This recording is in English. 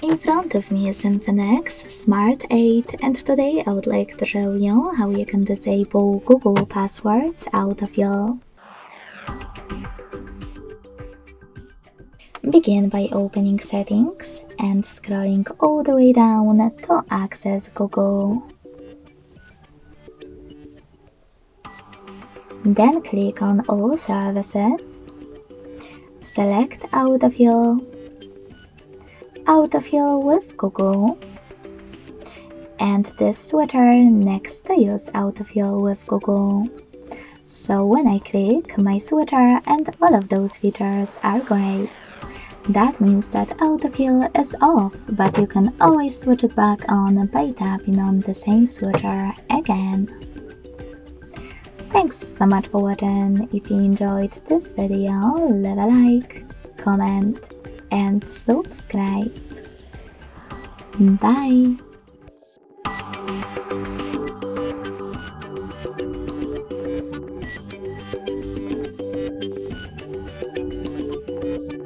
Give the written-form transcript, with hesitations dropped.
In front of me is INFINIX Smart 8, and today I would like to show you how you can disable Google passwords autofill. Begin by opening Settings and scrolling all the way down to access Google. Then click on All Services, select Autofill with Google, and this sweater next to use Autofill with Google. So when I click, my sweater and all of those features are gray. That means that autofill is off, but you can always switch it back on by tapping on the same sweater again. Thanks so much for watching. If you enjoyed this video, leave a like, comment, and subscribe. Bye!